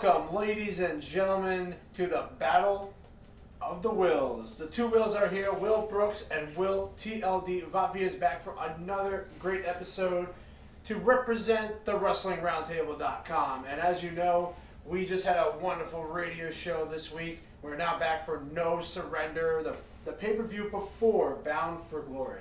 Welcome, ladies and gentlemen, to the Battle of the Wills. The two Wills are here, Will Brooks and Will TLD. Vavi is back for another great episode to represent the WrestlingRoundtable.com. And as you know, we just had a wonderful radio show this week. We're now back for No Surrender, the pay-per-view before Bound for Glory.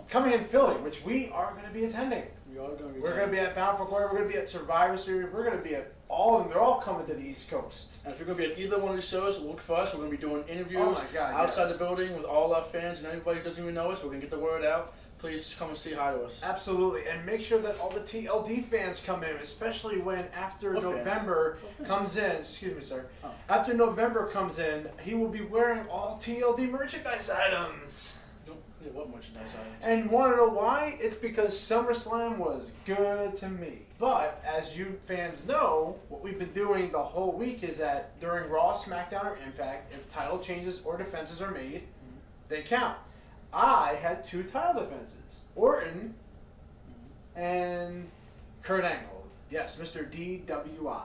Coming in Philly, which we are going to be attending. We're going to be at Bound for Glory. We're going to be at Survivor Series. We're going to be at all of them. They're all coming to the East Coast. And if you're going to be at either one of these shows, look for us. We're going to be doing interviews outside the building with all our fans and anybody who doesn't even know us. We're going to get the word out. Please come and say hi to us. Absolutely. And make sure that all the TLD fans come in, especially when after November comes in. Excuse me, sir. Oh. After November comes in, he will be wearing all TLD merchandise items. What merchandise items? And want to know why? It's because SummerSlam was good to me. But as you fans know, what we've been doing the whole week is that during Raw, SmackDown, or Impact, if title changes or defenses are made, they count. I had two title defenses, Orton and Kurt Angle. Yes, Mr. DWI.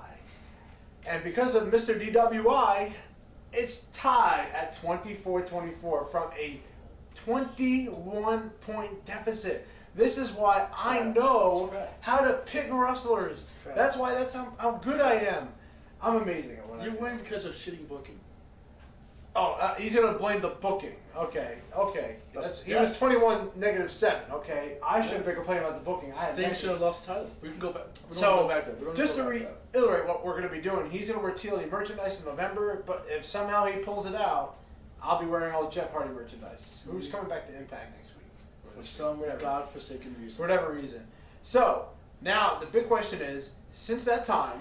And because of Mr. DWI, it's tied at 24-24 from a 21-point deficit. This is why I know how to pick wrestlers. That's why that's how good I am. I'm amazing at what I do. You win because of shitty booking. Oh, he's going to blame the booking. Okay. He was 21-7. Okay, I shouldn't be complaining about the booking. Sting should have lost the title. We can go back. Go back there. Just to reiterate what we're going to be doing, he's going to wear TLD merchandise in November, but if somehow he pulls it out, I'll be wearing all Jeff Hardy merchandise. Who's coming back to Impact next week? For some godforsaken reason. For whatever reason. So, now the big question is, since that time,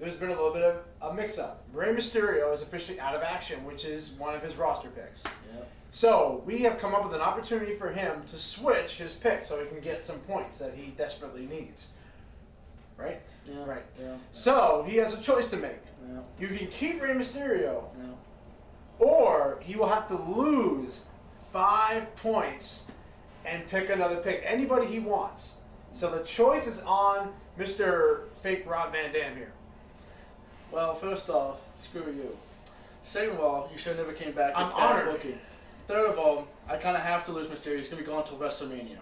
there's been a little bit of a mix-up. Rey Mysterio is officially out of action, which is one of his roster picks. Yep. So, we have come up with an opportunity for him to switch his pick so he can get some points that he desperately needs. Right? Yeah. Right. Yeah. So, he has a choice to make. Yeah. You can keep Rey Mysterio. Yeah. Or he will have to lose 5 points and pick another pick. Anybody he wants. So the choice is on Mr. Fake Rob Van Dam here. Well, first off, screw you. Second of all, you should have never came back. I'm honored. Booking. Third of all, I kind of have to lose Mysterio. He's going to be gone until WrestleMania.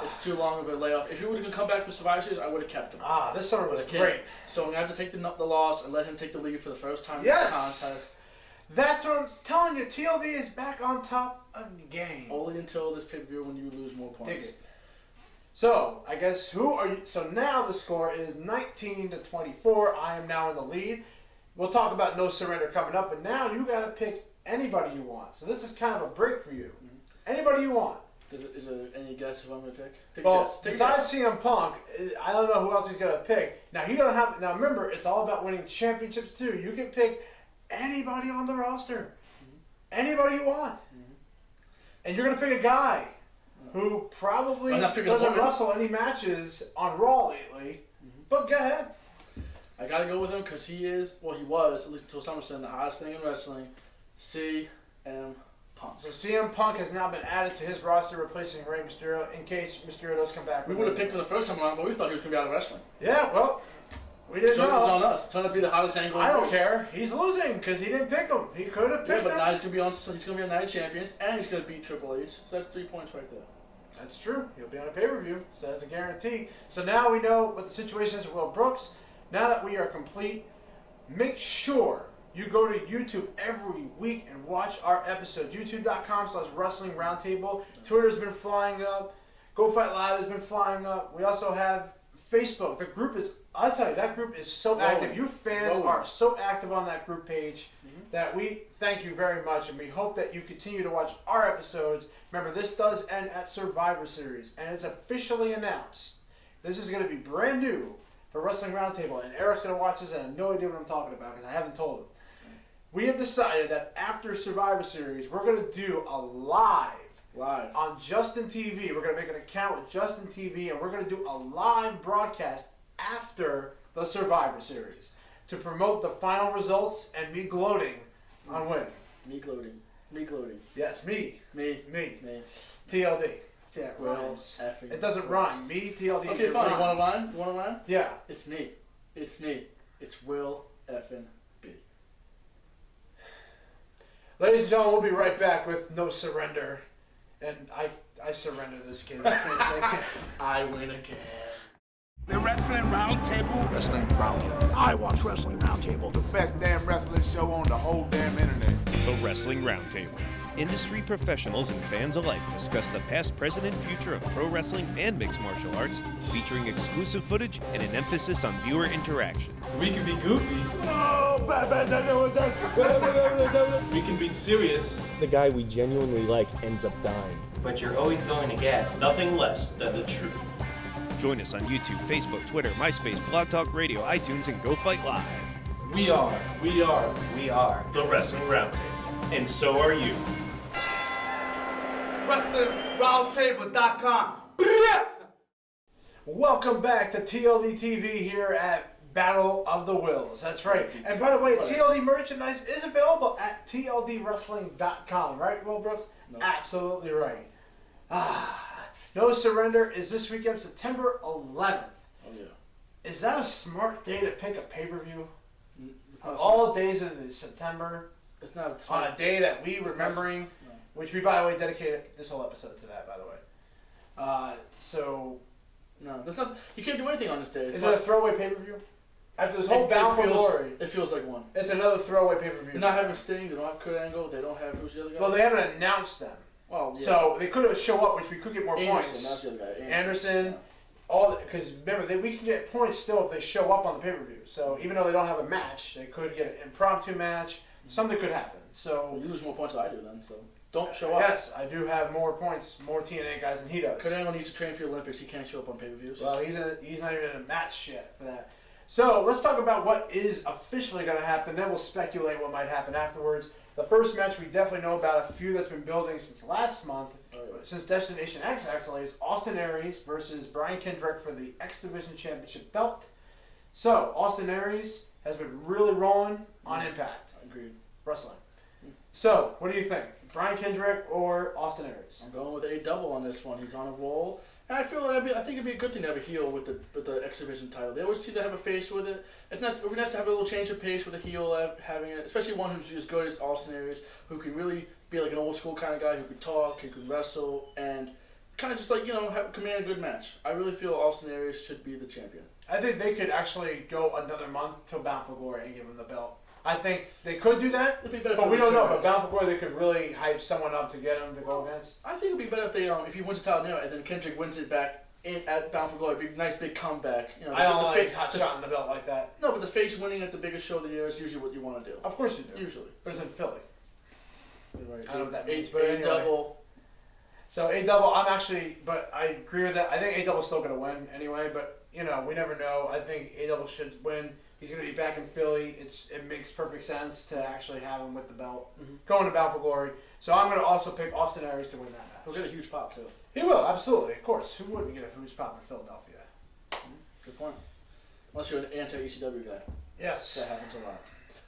It's too long of a layoff. If he was going to come back for Survivor Series, I would have kept him. This summer was great. So I'm going to have to take the loss and let him take the lead for the first time in the contest. That's what I'm telling you. TLD is back on top of the game. Only until this pay-per-view when you lose more points. Dig it. So, I guess who are you? So now the score is 19-24. I am now in the lead. We'll talk about No Surrender coming up, but now you got to pick anybody you want. So this is kind of a break for you. Anybody you want. Is there any guess if I'm going to pick? Besides CM Punk, I don't know who else he's going to pick. Now he doesn't have. Now remember, it's all about winning championships too. You can pick anybody on the roster. Anybody you want. And you're going to pick a guy who probably doesn't wrestle any matches on Raw lately. But go ahead. I got to go with him because he was, at least until SummerSlam, the hottest thing in wrestling, CM Punk. So CM Punk has now been added to his roster, replacing Rey Mysterio in case Mysterio does come back. We would have picked him the first time around, but we thought he was going to be out of wrestling. Yeah, well, we didn't know. It was on us. It's going to be the hottest angle. I don't care. He's losing because he didn't pick him. He could have picked him. Yeah, but now he's going to be on Night of Champions, and he's going to beat Triple H. So that's 3 points right there. That's true. He'll be on a pay-per-view, so that's a guarantee. So now we know what the situation is with Will Brooks. Now that we are complete, make sure you go to YouTube every week and watch our episode. YouTube.com/Wrestling Roundtable. Twitter's been flying up. Go Fight Live has been flying up. We also have Facebook. The group is, I'll tell you, that group is so active. You fans are so active on that group page that we thank you very much, and we hope that you continue to watch our episodes. Remember, this does end at Survivor Series, and it's officially announced. This is going to be brand new for Wrestling Roundtable, and Eric's going to watch this and I have no idea what I'm talking about because I haven't told him. We have decided that after Survivor Series, we're going to do a live on Justin TV. We're going to make an account with Justin TV, and we're going to do a live broadcast after the Survivor Series to promote the final results and me gloating on winning. Me gloating. Yes, me. Me. TLD. Yeah, it rhymes. It doesn't rhyme. Me, TLD. Okay, fine. You want a line? Yeah. It's me. It's Will effing B. Ladies and gentlemen, we'll be right back with No Surrender. And I surrender this game. I win again. The Wrestling Roundtable. Wrestling Roundtable. I watch Wrestling Roundtable. The best damn wrestling show on the whole damn internet. The Wrestling Roundtable. Industry professionals and fans alike discuss the past, present, and future of pro wrestling and mixed martial arts, featuring exclusive footage and an emphasis on viewer interaction. We can be goofy. We can be serious. The guy we genuinely like ends up dying. But you're always going to get nothing less than the truth. Join us on YouTube, Facebook, Twitter, MySpace, Blog Talk Radio, iTunes, and Go Fight Live. We are the Wrestling Roundtable. And so are you. WrestlingRoundtable.com. Welcome back to TLD TV here at Battle of the Wills. That's right. And by the way, TLD merchandise is available at TLDWrestling.com. Right, Will Brooks? No. Absolutely right. No Surrender is this weekend, September 11th. Oh, yeah. Is that a smart day to pick a pay-per-view? It's not All days of the September, It's not on a day that we remembering, no. which we, by the way, dedicated this whole episode to that, by the way. No, that's not. You can't do anything on this day. Is it a throwaway pay-per-view? After this whole Bound for Glory, it feels like one. it's another throwaway pay-per-view. They're not having Sting. They don't have Kurt Angle. They don't have who's the other guy? Well, they haven't announced them. Well, yeah. So they could have show up, which we could get more Anderson, points. that's the other guy. Anderson, Yeah. all because remember we can get points still if they show up on the pay-per-view. So even though they don't have a match, they could get an impromptu match. Something could happen. So Well, you lose more points than I do then. So don't show up. yes, I do have more points, more TNA guys than he does. Kurt Angle needs to train for the Olympics. He can't show up on pay-per-views. Well, he's not even in a match yet for that. So let's talk about what is officially going to happen. Then we'll speculate what might happen afterwards. The first match we definitely know about, a feud that's been building since last month, since Destination X actually, is Austin Aries versus Brian Kendrick for the X Division Championship belt. So Austin Aries has been really rolling on Impact Agreed. Wrestling. So what do you think, Brian Kendrick or Austin Aries? I'm going with a double on this one. He's on a roll. And I feel like I think it'd be a good thing to have a heel with the X Division title. They always seem to have a face with it. It's nice. It would be nice to have a little change of pace with a heel having it, especially one who's as good as Austin Aries, who can really be like an old school kind of guy who could talk, who could wrestle, and kind of just like command a good match. I really feel Austin Aries should be the champion. I think they could actually go another month till Bound for Glory and give him the belt. I think they could do that, It'd be better but for we the don't know. two But Bound for Glory, they could really hype someone up to get him to go against. I think it'd be better if they if he wins the title now and then Kendrick wins it back at Bound for Glory. It'd be a nice big comeback. I don't like hot shot in the belt like that. No, but the face winning at the biggest show of the year is usually what you want to do. Of course you do. Usually. But it's in Philly. Right. I don't know what that means, A but anyway. double. So I agree with that. I think A-Double's still going to win anyway, but, we never know. I think A-Double should win. He's going to be back in Philly. It makes perfect sense to actually have him with the belt. Going to Bound for Glory. So I'm going to also pick Austin Aries to win that match. He'll get a huge pop, too. He will, absolutely. Of course. Who wouldn't get a huge pop in Philadelphia? Good point. Unless you're an anti-ECW guy. Yes. That happens a lot.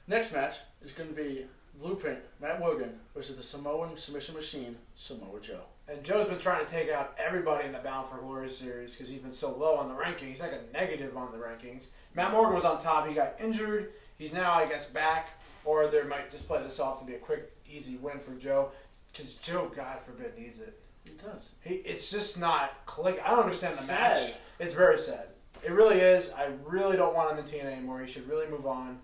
Next match is going to be Blueprint, Matt Morgan, versus the Samoan submission machine, Samoa Joe. And Joe's been trying to take out everybody in the Bound for Glory series because he's been so low on the rankings. He's like a negative on the rankings. Matt Morgan was on top. He got injured. He's now, I guess, back. Or they might just play this off to be a quick, easy win for Joe. Because Joe, God forbid, needs it. He does. It's just not click. I don't understand It's the match. sad. It's very sad. It really is. I really don't want him in TNA anymore. He should really move on.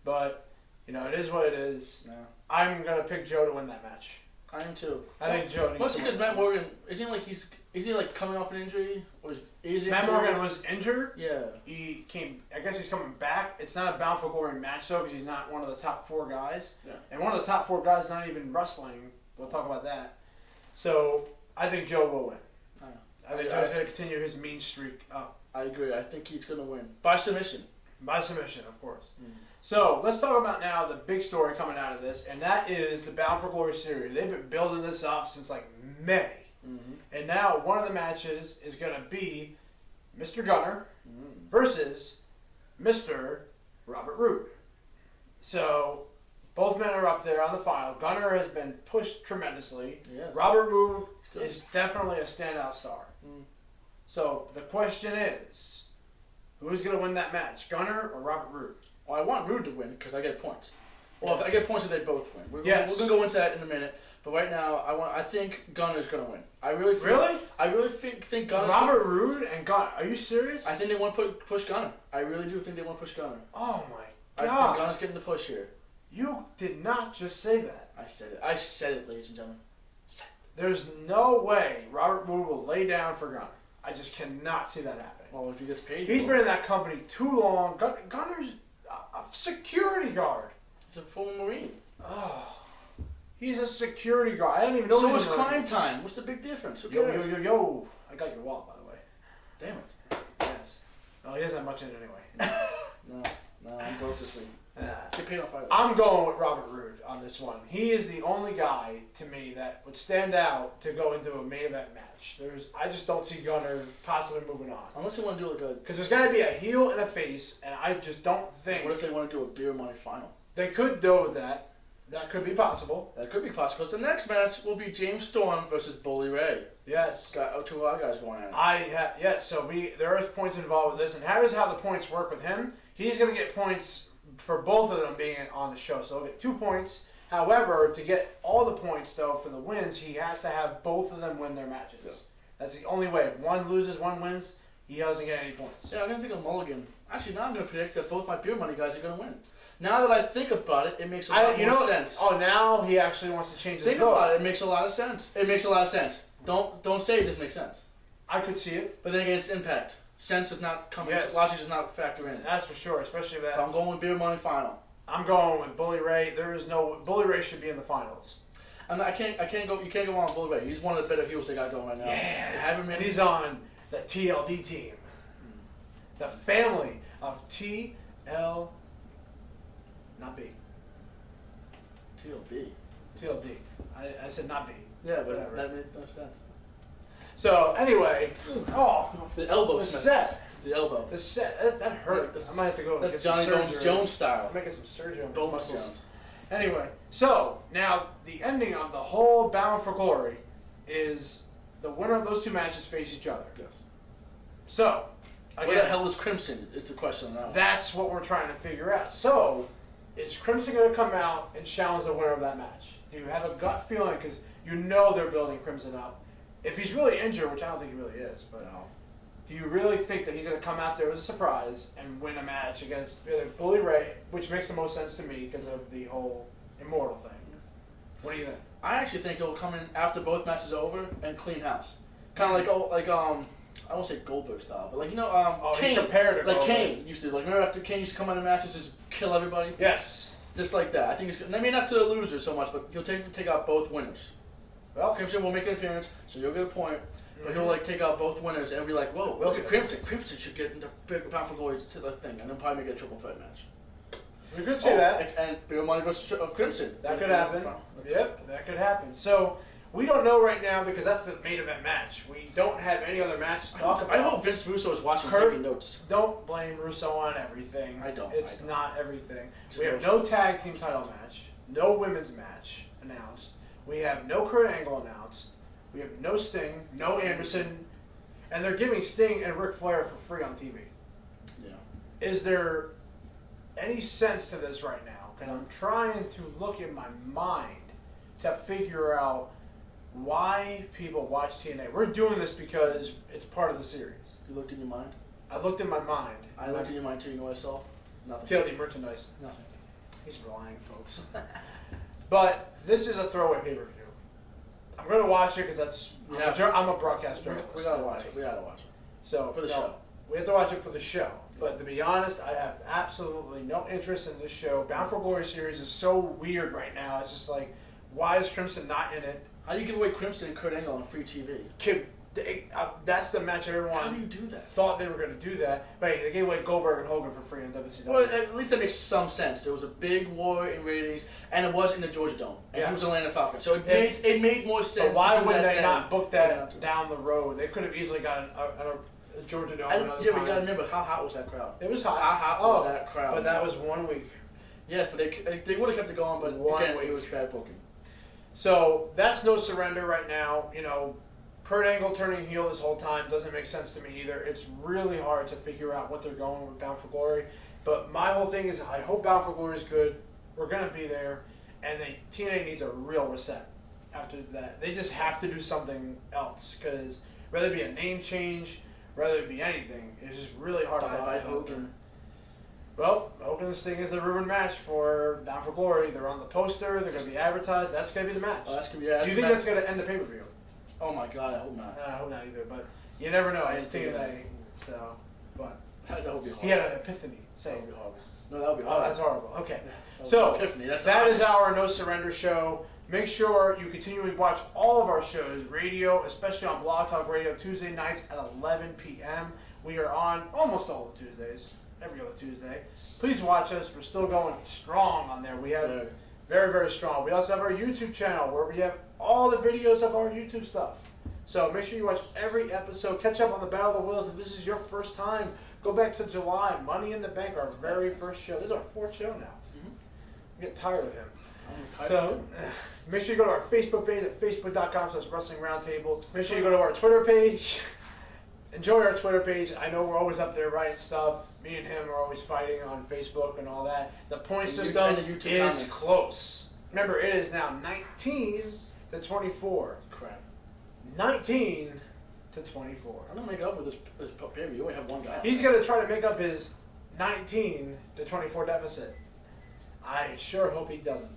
But, it is what it is. No. I'm going to pick Joe to win that match. I am too. I think Joe needs Mostly to because win. Matt Morgan, is he coming off an injury? Or is he Matt injured? Morgan was injured. Yeah. I guess he's coming back. It's not a Bound for Glory match, though, because he's not one of the top 4 guys. Yeah. And one of the top 4 guys is not even wrestling. We'll talk about that. So, I think Joe will win. I think Joe's going to continue his mean streak up. I agree. I think he's going to win. By submission. By submission, of course. So, let's talk about now the big story coming out of this, and that is the Bound for Glory series. They've been building this up since, May. And now, one of the matches is going to be Mr. Gunner versus Mr. Robert Roode. So, both men are up there on the final. Gunner has been pushed tremendously. Yes. Robert Roode is definitely a standout star. So, the question is, who's going to win that match, Gunner or Robert Roode? Well, I want Rude to win because I get points. Well, if I get points if they both win. We're going to go into that in a minute. But right now, I think Gunner's going to win. I really think Gunner's Robert Roode and Gunner. Are you serious? I think they want to push Gunner. I really do think they want to push Gunner. Oh my God. God. I think Gunner's getting the push here. You did not just say that. I said it, ladies and gentlemen. There's no way Robert Roode will lay down for Gunner. I just cannot see that happening. Well, if he gets paid, he's been in that company too long. Gunner's a security guard. He's a former Marine. Oh, he's a security guard. I don't even know. So it's Crime Time. What's the big difference? Who cares? Yo! I got your wallet, by the way. Damn it. Yes. Oh, he doesn't have much in it anyway. No, I'm broke this week. Get paid on Friday. I'm going with Robert Roode on this one. He is the only guy to me that would stand out to go into a main event match. I just don't see Gunner possibly moving on. Unless they want to do like a... Because there's got to be a heel and a face, and I just don't think... What if they want to do a beer money final? They could do with that. That could be possible. That could be possible. Because the next match will be James Storm versus Bully Ray. Yes. Got two of our guys going at it. Yes, so there is points involved with this, and here's how the points work with him. He's going to get points for both of them being on the show. So he'll get 2 points. However, to get all the points, though, for the wins, he has to have both of them win their matches. Yeah. That's the only way. If one loses, one wins, he doesn't get any points. Yeah, I'm going to take a mulligan. Actually, now I'm going to predict that both my beer money guys are going to win. Now that I think about it, it makes a lot more sense. Oh, now he actually wants to change his vote. Think about it. It makes a lot of sense. It makes a lot of sense. Don't say it doesn't make sense. I could see it. But then again, it's impact. Sense does not come in. Logic does not factor in. That's for sure, especially that. But I'm going with beer money final. I'm going with Bully Ray. Bully Ray should be in the finals. I can't go. You can't go on Bully Ray. He's one of the better heels they got going right now. Yeah. And he's on the TLD team. The family of TL. Not B. TLD. I said not B. Yeah, but whatever. That made no sense. So anyway, the elbow. The set. The elbow. The set. That hurt. Yeah, I might have to go. That's Johnny Jones style. I'm making some surgery on Bones muscles. Jones. Anyway, so now the ending of the whole Bound for Glory is the winner of those two matches face each other. Yes. So, again, where the hell is Crimson? Is the question now. That's what we're trying to figure out. So, is Crimson going to come out and challenge the winner of that match? Do you have a gut feeling? Because you know they're building Crimson up. If he's really injured, which I don't think he really is, but do you really think that he's going to come out there as a surprise and win a match against Bully Ray, which makes the most sense to me because of the whole Immortal thing? What do you think? I actually think he'll come in after both matches are over and clean house. Kind of like I won't say Goldberg style, but Kane. He's compared to Goldberg. Kane used to. Remember after Kane used to come out in matches just kill everybody? Yes. Just like that. I think it's good. I mean, not to the loser so much, but he'll take out both winners. Well, Crimson will make an appearance, so you'll get a point. But he'll take out both winners and be like, whoa, look at Crimson. Crimson should get into Bound for Glory to the thing, and then probably make it a triple threat match. We could see that. And Beer Money versus Crimson. That could happen. Yep, that could happen. So we don't know right now because that's the main event match. We don't have any other match to talk about. I hope Vince Russo is watching taking notes. Don't blame Russo on everything. I don't. It's not everything. We have no tag team title match, no women's match announced. We have no Kurt Angle announced. We have no Sting, no Anderson, and they're giving Sting and Ric Flair for free on TV. Yeah. Is there any sense to this right now? Because I'm trying to look in my mind to figure out why people watch TNA. We're doing this because it's part of the series. You looked in your mind? I looked in my mind. I looked in your mind too. You know what I saw? Nothing. TLD merchandise. Nothing. He's lying, folks. But this is a throwaway pay-per-view. I'm going to watch it because I'm a broadcast journalist. We got to watch it. We got to watch it. So for the show. We have to watch it for the show. But to be honest, I have absolutely no interest in this show. Bound for Glory series is so weird right now. It's just like, why is Crimson not in it? How do you give away Crimson and Kurt Angle on free TV? That's the match everyone How do you do that? Thought they were going to do that. Right, they gave away Goldberg and Hogan for free on WCW. Well, at least that makes some sense. There was a big war in ratings, and it was in the Georgia Dome. And it was Atlanta Falcons. So it made more sense. But why would they not book that down the road? They could have easily gotten a Georgia Dome another time. Yeah, but you got to remember, how hot was that crowd? It was hot. How hot was that crowd? But that was 1 week. Yes, but they would have kept it going, but again, it was bad booking. So that's no surrender right now. Kurt Angle turning heel this whole time doesn't make sense to me either. It's really hard to figure out what they're going with Bound for Glory. But my whole thing is I hope Battle for Glory is good. We're going to be there. And TNA needs a real reset after that. They just have to do something else. Because whether it be a name change, whether it be anything, it's just really hard to buy Hogan. Well, Hogan's thing is the rumored match for Bound for Glory. They're on the poster. They're going to be advertised. That's going to be the match. Oh, that's gonna be. Do you think that's going to end the pay-per-view? Oh my God, I hope not. I hope not either. But you never know. It's TNA. So, but That would be horrible. he had an epiphany. That would be horrible. No, that would be horrible. Oh, that's horrible. Okay. That So, epiphany. that is our No Surrender show. Make sure you continually watch all of our shows, radio, especially on Blog Talk Radio, Tuesday nights at 11 p.m. We are on almost all the Tuesdays, every other Tuesday. Please watch us. We're still going strong on there. We have very, very strong. We also have our YouTube channel where we have all the videos of our YouTube stuff. So make sure you watch every episode. Catch up on the Battle of the Wills. If this is your first time, go back to July. Money in the Bank, our very first show. This is our fourth show now. I'm getting tired of him. So make sure you go to our Facebook page at facebook.com/Wrestling Roundtable. Make sure you go to our Twitter page. Enjoy our Twitter page. I know we're always up there writing stuff. Me and him are always fighting on Facebook and all that. The point system is close. Remember, it is now 19 to 24. Crap. 19 to 24. I'm gonna make up with this pay-per-view. You only have one guy. He's gonna try to make up his 19 to 24 deficit. I sure hope he doesn't.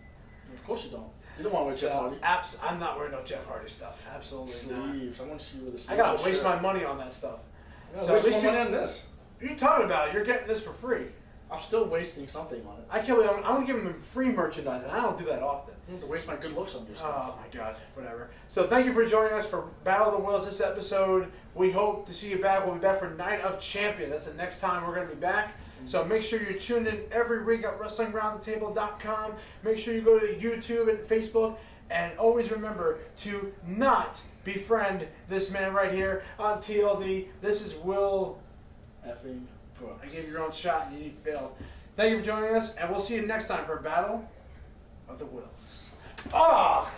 Of course you don't. You don't want to wear Jeff Hardy. I'm not wearing no Jeff Hardy stuff. Absolutely Sleeves. not. I want to see where the sleeves I gotta waste my money on that stuff. So waste more money on this. What are you talking about? You're getting this for free. I'm still wasting something on it. I can't believe I'm gonna give him free merchandise, and I don't do that often. I have to waste my good looks on your stuff. Oh my God, whatever. So thank you for joining us for Battle of the Wills this episode. We hope to see you back. We'll be back for Night of Champions. That's the next time we're gonna be back. So make sure you tune in every week at WrestlingRoundtable.com. Make sure you go to YouTube and Facebook. And always remember to not befriend this man right here on TLD. This is Will. Effing Brooks. I gave you your own shot and you failed. Thank you for joining us, and we'll see you next time for Battle of the Wills. Ah!